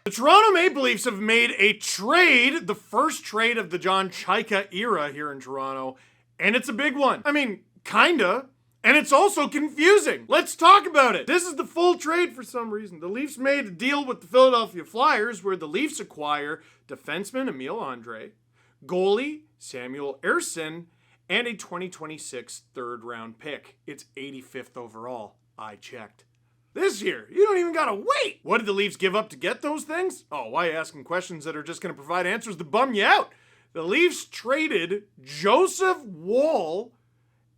The Toronto Maple Leafs have made a trade, the first trade of the John Chayka era here in Toronto, and it's a big one. I mean, kinda. And it's also confusing. Let's talk about it. This is the full trade for some reason. The Leafs made a deal with the Philadelphia Flyers where the Leafs acquire defenseman Emil Andrae, goalie Samuel Ersson, and a 2026 third-round pick. It's 85th overall. I checked. This year, you don't even gotta wait. What did the Leafs give up to get those things? Oh, why asking questions that are just gonna provide answers to bum you out? The Leafs traded Joseph Woll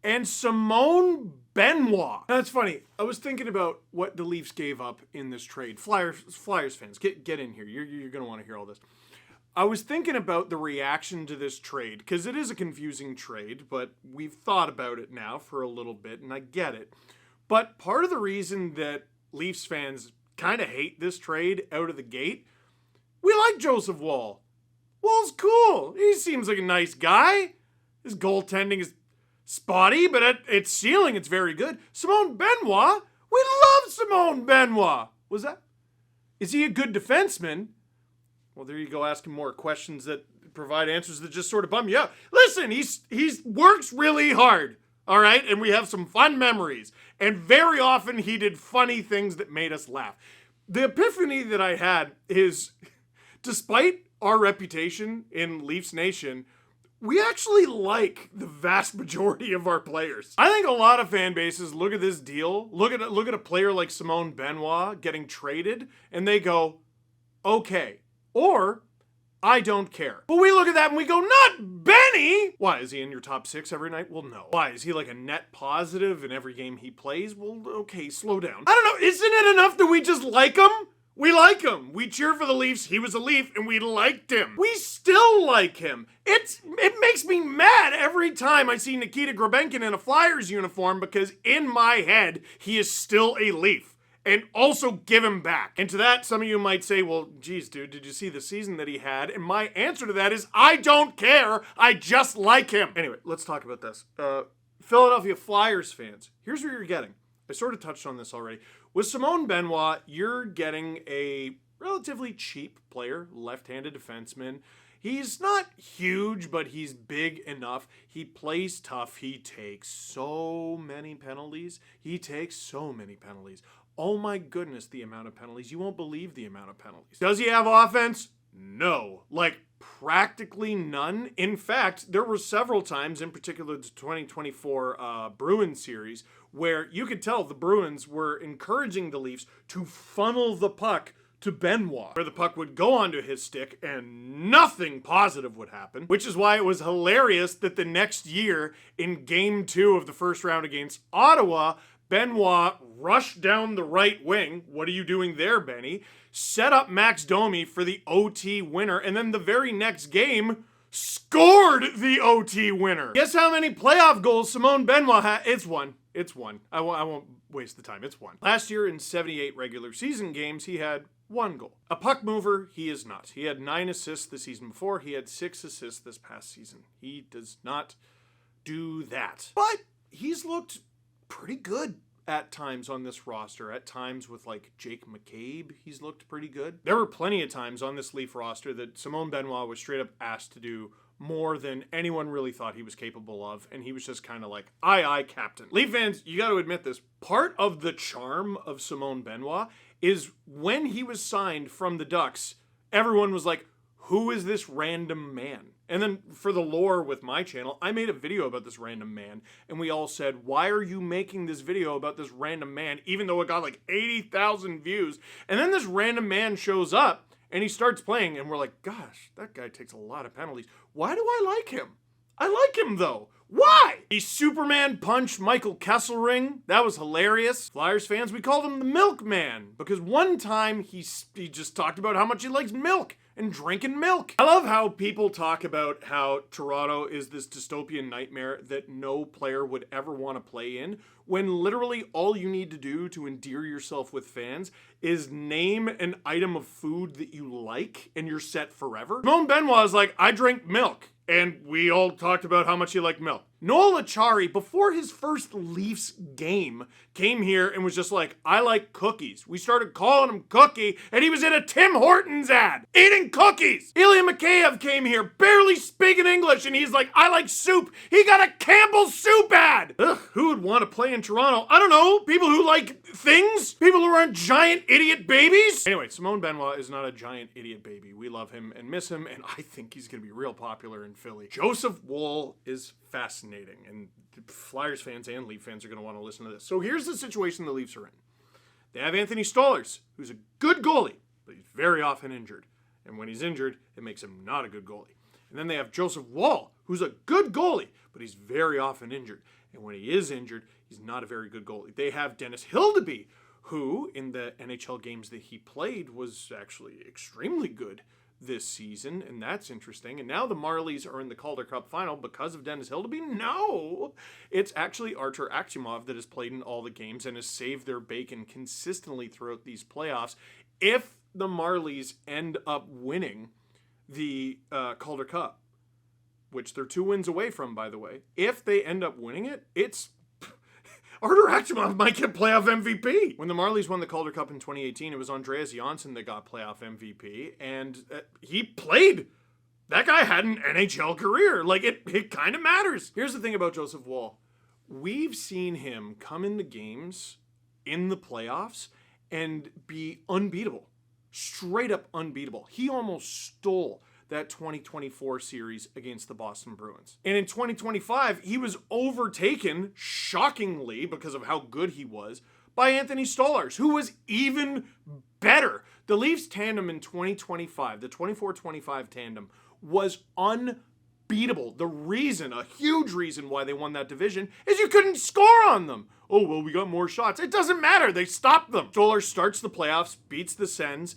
and Simone Benoit. That's funny. I was thinking about what the Leafs gave up in this trade. Flyers fans, get in here. You're gonna want to hear all this. I was thinking about the reaction to this trade, because it is a confusing trade, but we've thought about it now for a little bit, and I get it. But part of the reason that Leafs fans kind of hate this trade out of the gate, we like Joseph Woll. Woll's cool. He seems like a nice guy. His goaltending is spotty, but at its ceiling, it's very good. Simone Benoit, we love Simone Benoit. Is he a good defenseman? Well, there you go, asking more questions that provide answers that just sort of bum you out. Listen, he works really hard, all right? And we have some fun memories. And very often he did funny things that made us laugh. The epiphany that I had is, despite our reputation in Leafs Nation, we actually like the vast majority of our players. I think a lot of fan bases look at this deal, look at a player like Simone Benoit getting traded, and they go, okay, or I don't care. But we look at that and we go, not Benny! Why, is he in your top 6 every night? Well, no. Why, is he like a net positive in every game he plays? Well, okay, slow down. I don't know, isn't it enough that we just like him? We like him. We cheer for the Leafs. He was a Leaf, and we liked him. We still like him. It makes me mad every time I see Nikita Grabenkin in a Flyers uniform because in my head, he is still a Leaf. And also give him back. And to that, some of you might say, well, geez, dude, did you see the season that he had? And my answer to that is, I don't care. I just like him. Anyway, let's talk about this. Philadelphia Flyers fans, here's what you're getting. I sort of touched on this already. With Simone Benoit, you're getting a relatively cheap player, left-handed defenseman. He's not huge, but he's big enough. He plays tough. He takes so many penalties. Oh my goodness, the amount of penalties. You won't believe the amount of penalties. Does he have offense? No. Like, practically none. In fact, there were several times, in particular the 2024 Bruins series, where you could tell the Bruins were encouraging the Leafs to funnel the puck to Benoit, where the puck would go onto his stick and nothing positive would happen, which is why it was hilarious that the next year in Game 2 of the first round against Ottawa, Benoit rushed down the right wing. What are you doing there, Benny? Set up Max Domi for the OT winner, and then the very next game, scored the OT winner. Guess how many playoff goals Simone Benoit had? It's one. I won't waste the time. It's one. Last year in 78 regular season games, he had 1 goal. A puck mover, he is not. He had 9 assists the season before. He had 6 assists this past season. He does not do that. But he's looked pretty good at times on this roster. At times with like Jake McCabe, he's looked pretty good. There were plenty of times on this Leaf roster that Simone Benoit was straight up asked to do more than anyone really thought he was capable of, and he was just kind of like, aye, captain. Leaf fans, you got to admit this. Part of the charm of Simone Benoit is when he was signed from the Ducks, everyone was like, who is this random man? And then for the lore with my channel, I made a video about this random man, and we all said, why are you making this video about this random man, even though it got like 80,000 views? And then this random man shows up, and he starts playing, and we're like, gosh, that guy takes a lot of penalties. Why do I like him? I like him, though. Why? He Superman punched Michael Kesselring. That was hilarious. Flyers fans, we called him the Milkman, because one time he just talked about how much he likes milk and drinking milk. I love how people talk about how Toronto is this dystopian nightmare that no player would ever want to play in, when literally all you need to do to endear yourself with fans is name an item of food that you like and you're set forever. Simone Benoit is like, I drink milk. And we all talked about how much he liked milk. Noel Acciari, before his first Leafs game, came here and was just like, I like cookies. We started calling him Cookie, and he was in a Tim Hortons ad, eating cookies. Ilya Mikheyev came here, barely speaking English, and he's like, I like soup. He got a Campbell's soup ad. Ugh, who would want to play in Toronto? I don't know, people who like things? People who aren't giant idiot babies? Anyway, Simone Benoit is not a giant idiot baby. We love him and miss him, and I think he's going to be real popular in Philly. Joseph Woll is fascinating, and Flyers fans and Leaf fans are going to want to listen to this. So here's the situation the Leafs are in. They have Anthony Stolarz, who's a good goalie, but he's very often injured. And when he's injured, it makes him not a good goalie. And then they have Joseph Woll, who's a good goalie, but he's very often injured. And when he is injured, he's not a very good goalie. They have Dennis Hildeby, who, in the NHL games that he played, was actually extremely good this season, and that's interesting. And now the Marlies are in the Calder Cup final because of Dennis Hildeby? No! It's actually Artur Aksumov that has played in all the games and has saved their bacon consistently throughout these playoffs. If the Marlies end up winning the Calder Cup, which they're 2 wins away from, by the way, if they end up winning it, it's Artur Aksumov might get playoff MVP. When the Marlies won the Calder Cup in 2018, it was Andreas Johnsson that got playoff MVP, and he played. That guy had an NHL career. Like, it kind of matters. Here's the thing about Joseph Woll. We've seen him come into games in the playoffs and be unbeatable. Straight up unbeatable. He almost stole that 2024 series against the Boston Bruins. And in 2025, he was overtaken, shockingly, because of how good he was, by Anthony Stolarz, who was even better. The Leafs tandem in 2025, the 24-25 tandem, was unbeatable. The reason, a huge reason why they won that division, is you couldn't score on them. Oh, well, we got more shots. It doesn't matter. They stopped them. Stolarz starts the playoffs, beats the Sens.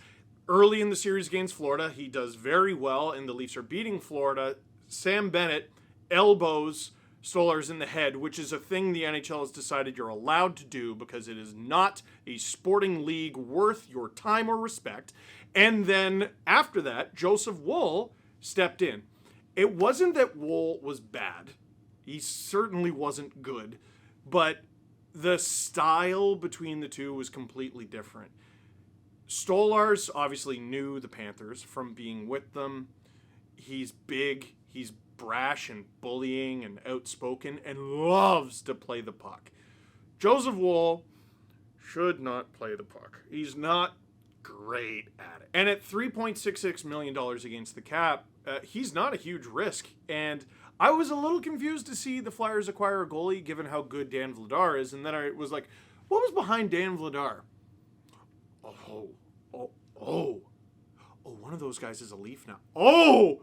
Early in the series against Florida, he does very well, and the Leafs are beating Florida. Sam Bennett elbows Stolarz in the head, which is a thing the NHL has decided you're allowed to do because it is not a sporting league worth your time or respect. And then after that, Joseph Woll stepped in. It wasn't that Woll was bad. He certainly wasn't good, but the style between the two was completely different. Stolarz obviously knew the Panthers from being with them. He's big, he's brash and bullying and outspoken and loves to play the puck. Joseph Woll should not play the puck. He's not great at it. And at $3.66 million against the cap, he's not a huge risk. And I was a little confused to see the Flyers acquire a goalie given how good Dan Vladar is. And then I was like, what was behind Dan Vladar? One of those guys is a Leaf now.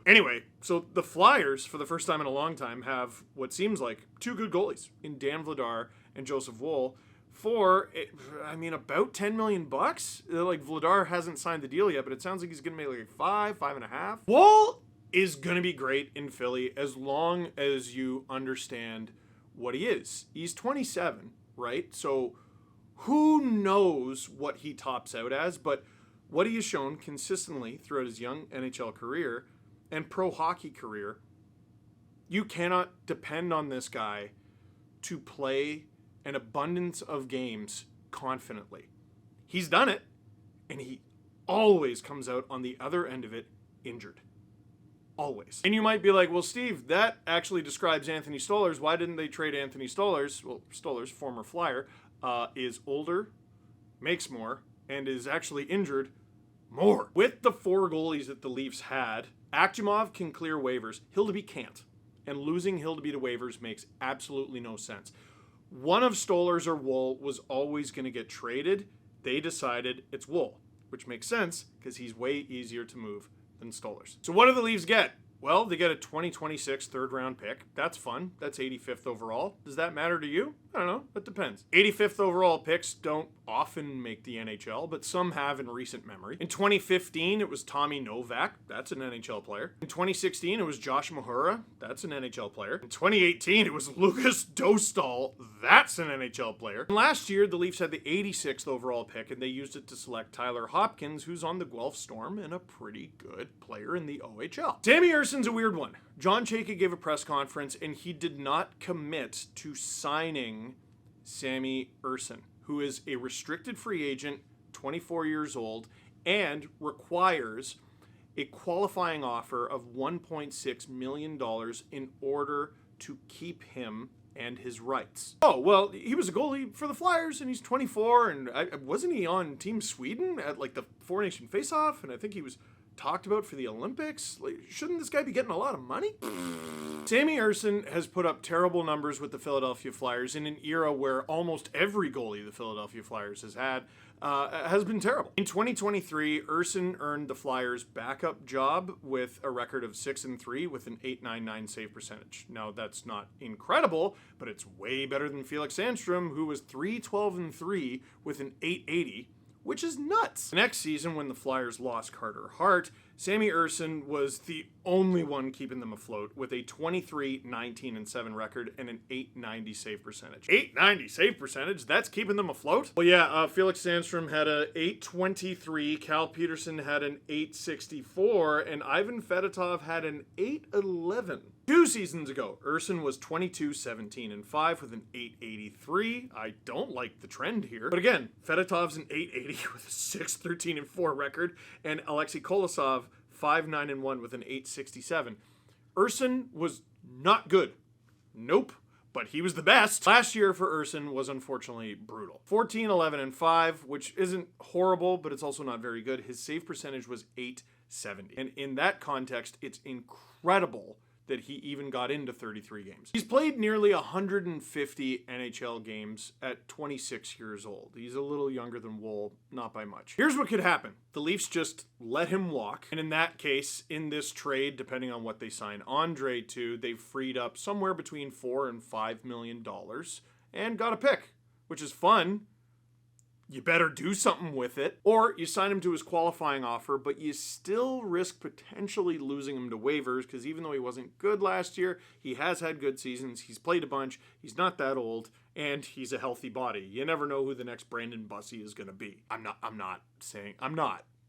Anyway, so the Flyers, for the first time in a long time, have what seems like 2 good goalies in Dan Vladar and Joseph Woll for, about $10 million. Like, Vladar hasn't signed the deal yet, but it sounds like he's going to make like 5.5. Woll is going to be great in Philly as long as you understand what he is. He's 27, right? So who knows what he tops out as, but what he has shown consistently throughout his young NHL career and pro hockey career, you cannot depend on this guy to play an abundance of games confidently. He's done it, and he always comes out on the other end of it injured. Always. And you might be like, well, Steve, that actually describes Anthony Stolarz. Why didn't they trade Anthony Stolarz? Well, Stolarz, former Flyer, is older, makes more, and is actually injured more. With the 4 goalies that the Leafs had, Aksumov can clear waivers. Hildeby can't. And losing Hildeby to waivers makes absolutely no sense. One of Stolarz or Woll was always going to get traded. They decided it's Woll, which makes sense because he's way easier to move than Stolarz. So what do the Leafs get? Well, they get a 2026 third-round pick. That's fun. That's 85th overall. Does that matter to you? I don't know. That depends. 85th overall picks don't often make the NHL, but some have in recent memory. In 2015, it was Tommy Novak. That's an NHL player. In 2016, it was Josh Mahura. That's an NHL player. In 2018, it was Lucas Dostal. That's an NHL player. And last year, the Leafs had the 86th overall pick, and they used it to select Tyler Hopkins, who's on the Guelph Storm and a pretty good player in the OHL. Sammy Ersson's a weird one. John Chayka gave a press conference, and he did not commit to signing Sammy Ersson, who is a restricted free agent, 24 years old, and requires a qualifying offer of $1.6 million in order to keep him and his rights. Oh, well, he was a goalie for the Flyers, and he's 24, and wasn't he on Team Sweden at, like, the Four Nation Face-Off? And I think he was talked about for the Olympics. Like, shouldn't this guy be getting a lot of money? Sammy Ersson has put up terrible numbers with the Philadelphia Flyers in an era where almost every goalie the Philadelphia Flyers has been terrible. In 2023, Ersson earned the Flyers' backup job with a record of 6-3 with an .899 save percentage. Now, that's not incredible, but it's way better than Felix Sandstrom, who was .312-3 with an .880, which is nuts. Next season, when the Flyers lost Carter Hart, Sammy Ersson was the only one keeping them afloat with a 23-19-7 record and an .890 save percentage. .890 save percentage? That's keeping them afloat? Well, yeah, Felix Sandstrom had a .823, Cal Peterson had an .864, and Ivan Fedotov had an .811. 2 seasons ago, Ersson was 22-17-5 with an .883. I don't like the trend here. But again, Fedotov's an .880 with a 6-13-4 record, and Alexei Kolosov 5-9-1 with an .867. Ersson was not good. Nope. But he was the best. Last year for Ersson was unfortunately brutal. 14-11-5, which isn't horrible, but it's also not very good. His save percentage was .870. And in that context, it's incredible that he even got into 33 games. He's played nearly 150 NHL games at 26 years old. He's a little younger than Woll, not by much. Here's what could happen. The Leafs just let him walk, and in that case, in this trade, depending on what they sign Andrae to, they've freed up somewhere between $4 and $5 million and got a pick, which is fun. You better do something with it. Or you sign him to his qualifying offer, but you still risk potentially losing him to waivers because even though he wasn't good last year, he has had good seasons. He's played a bunch. He's not that old, and he's a healthy body. You never know who the next Brandon Bussey is going to be. I'm not.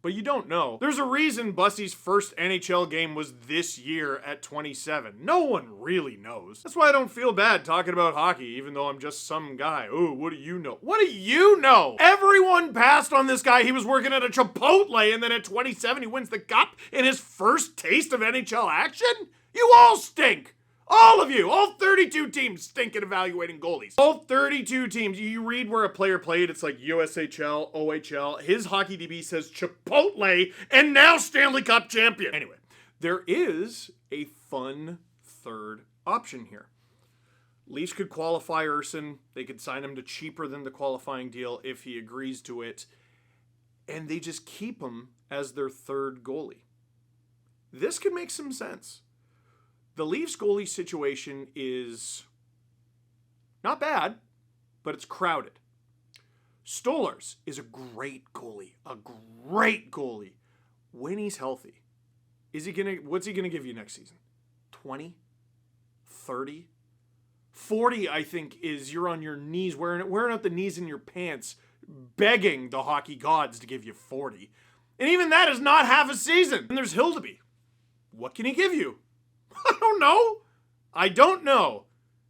But you don't know. There's a reason Bussey's first NHL game was this year at 27. No one really knows. That's why I don't feel bad talking about hockey, even though I'm just some guy. Ooh, what do you know? What do you know? Everyone passed on this guy. He was working at a Chipotle, and then at 27, he wins the cup in his first taste of NHL action? You all stink. All of you, all 32 teams stink at evaluating goalies. All 32 teams. You read where a player played, it's like USHL, OHL. His hockey DB says Chipotle, and now Stanley Cup champion. Anyway, there is a fun third option here. Leafs could qualify Ersson. They could sign him to cheaper than the qualifying deal if he agrees to it. And they just keep him as their third goalie. This could make some sense. The Leafs goalie situation is not bad, but it's crowded. Stolarz is a great goalie, when he's healthy. What's he gonna give you next season? 20? 30? 40, I think, is you're on your knees, wearing out the knees in your pants, begging the hockey gods to give you 40. And even that is not half a season. And there's Hildeby. What can he give you? I don't know.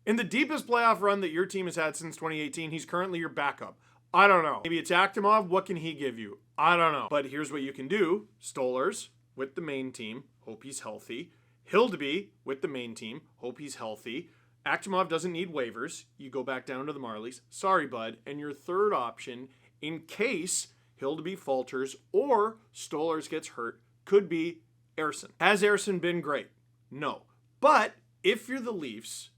In the deepest playoff run that your team has had since 2018, he's currently your backup. I don't know. Maybe it's Akhtamov. What can he give you? I don't know. But here's what you can do. Stolarz with the main team. Hope he's healthy. Hildeby with the main team. Hope he's healthy. Akhtamov doesn't need waivers. You go back down to the Marlies. Sorry, bud. And your third option, in case Hildeby falters or Stolarz gets hurt, could be Ersson. Has Ersson been great? No. But if you're the Leafs,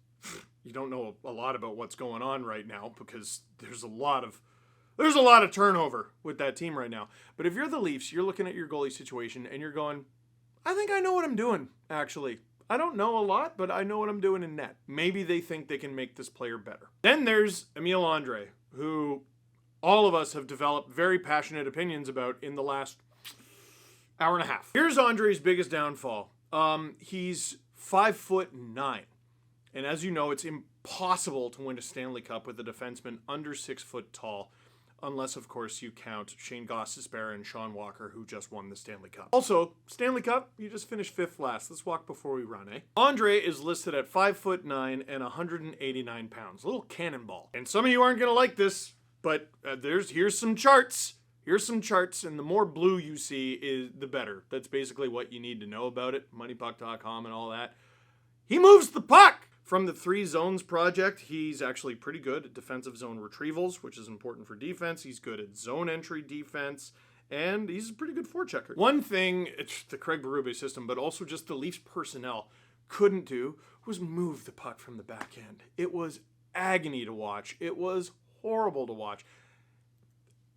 you don't know a lot about what's going on right now because there's a lot of turnover with that team right now. But if you're the Leafs, you're looking at your goalie situation and you're going, I think I know what I'm doing, actually. I don't know a lot, but I know what I'm doing in net. Maybe they think they can make this player better. Then there's Emil Andrae, who all of us have developed very passionate opinions about in the last hour and a half. Here's Andrae's biggest downfall. He's 5'9", and as you know, it's impossible to win a Stanley Cup with a defenseman under 6 foot tall, unless, of course, you count Shane Gostisbehere and Sean Walker, who just won the Stanley Cup. Also, Stanley Cup, you just finished 5th last. Let's walk before we run, eh? Andrae is listed at 5'9" and 189 pounds. A little cannonball. And some of you aren't going to like this, but here's some charts. Here's some charts, and the more blue you see, is the better. That's basically what you need to know about it. MoneyPuck.com and all that. He moves the puck! From the 3 zones project, he's actually pretty good at defensive zone retrievals, which is important for defense. He's good at zone entry defense, and he's a pretty good forechecker. One thing the Craig Berube system, but also just the Leafs personnel couldn't do was move the puck from the back end. It was agony to watch. It was horrible to watch.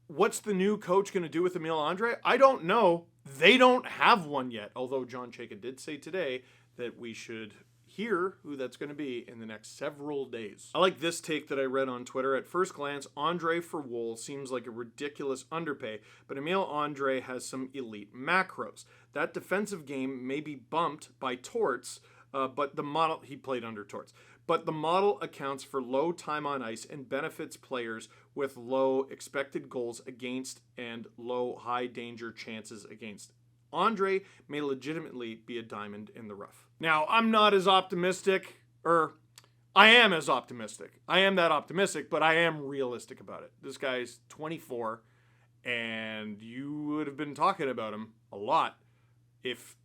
What's the new coach going to do with Emil Andrae? I don't know. They don't have one yet, although John Chayka did say today that we should hear who that's going to be in the next several days. I like this take that I read on Twitter. At first glance, Andrae for Woll seems like a ridiculous underpay, but Emil Andrae has some elite macros. That defensive game may be bumped by Torts, but the model, he played under Torts, but the model accounts for low time on ice and benefits players with low expected goals against and low high danger chances against. Andrae may legitimately be a diamond in the rough. Now, I'm not as optimistic, or I am as optimistic. I am that optimistic, but I am realistic about it. This guy's 24, and you would have been talking about him a lot if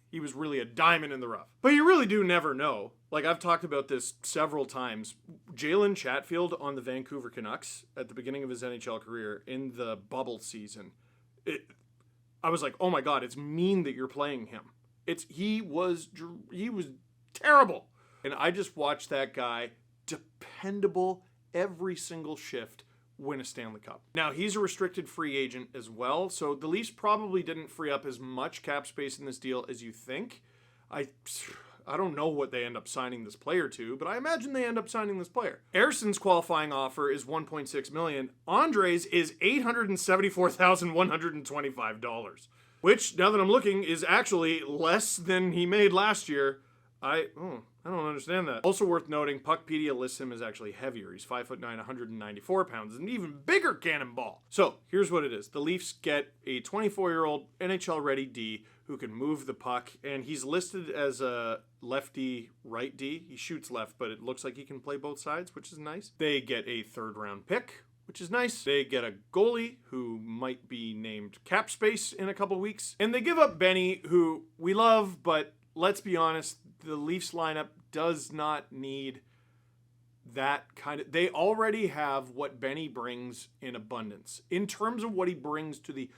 he was really a diamond in the rough. But you really do never know. Like, I've talked about this several times. Jalen Chatfield on the Vancouver Canucks at the beginning of his NHL career in the bubble season, I was like, oh my God, it's mean that you're playing him. He was terrible. And I just watched that guy, dependable every single shift, win a Stanley Cup. Now, he's a restricted free agent as well, so the Leafs probably didn't free up as much cap space in this deal as you think. I don't know what they end up signing this player to, but I imagine they end up signing this player. Ersson's qualifying offer is $1.6 million. Andre's is $874,125, which, now that I'm looking, is actually less than he made last year. I don't understand that. Also worth noting, Puckpedia lists him as actually heavier. He's 5'9", 194 pounds, an even bigger cannonball. So here's what it is. The Leafs get a 24-year-old NHL-ready D who can move the puck, and he's listed as a lefty right D. He shoots left, but it looks like he can play both sides, which is nice. They get a 3rd-round pick, which is nice. They get a goalie who might be named cap space in a couple weeks. And they give up Benny, who we love, but let's be honest, the Leafs lineup does not need that kind of... They already have what Benny brings in abundance. In terms of what he brings to the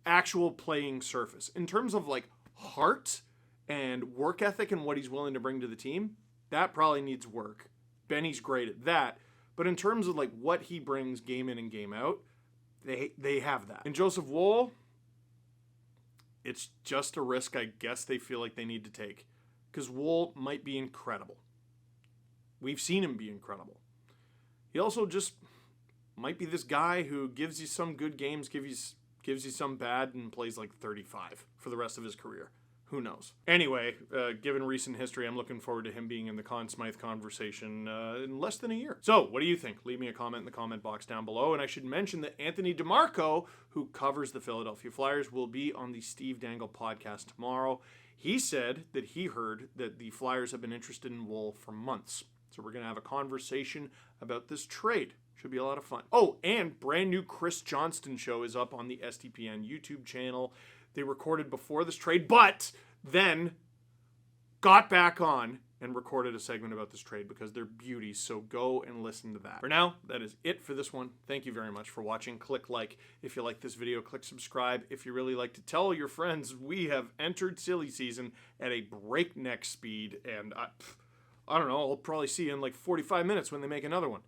actual playing surface. In terms of like heart and work ethic and what he's willing to bring to the team, that probably needs work. Benny's great at that. But in terms of like what he brings game in and game out, they have that. And Joseph Woll, it's just a risk I guess they feel like they need to take. Because Woll might be incredible. We've seen him be incredible. He also just might be this guy who gives you some good games, gives you some bad, and plays like 35 for the rest of his career. Who knows? Anyway, given recent history, I'm looking forward to him being in the Conn Smythe conversation in less than a year. So, what do you think? Leave me a comment in the comment box down below. And I should mention that Anthony DeMarco, who covers the Philadelphia Flyers, will be on the Steve Dangle podcast tomorrow. He said that he heard that the Flyers have been interested in Woll for months. So we're going to have a conversation about this trade. Should be a lot of fun. Oh, and brand new Chris Johnston show is up on the SDPN YouTube channel. They recorded before this trade, but then got back on and recorded a segment about this trade because they're beauties, so go and listen to that. For now, that is it for this one. Thank you very much for watching. Click like if you like this video. Click subscribe if you really like to tell your friends we have entered silly season at a breakneck speed, and I don't know, I'll probably see you in like 45 minutes when they make another one.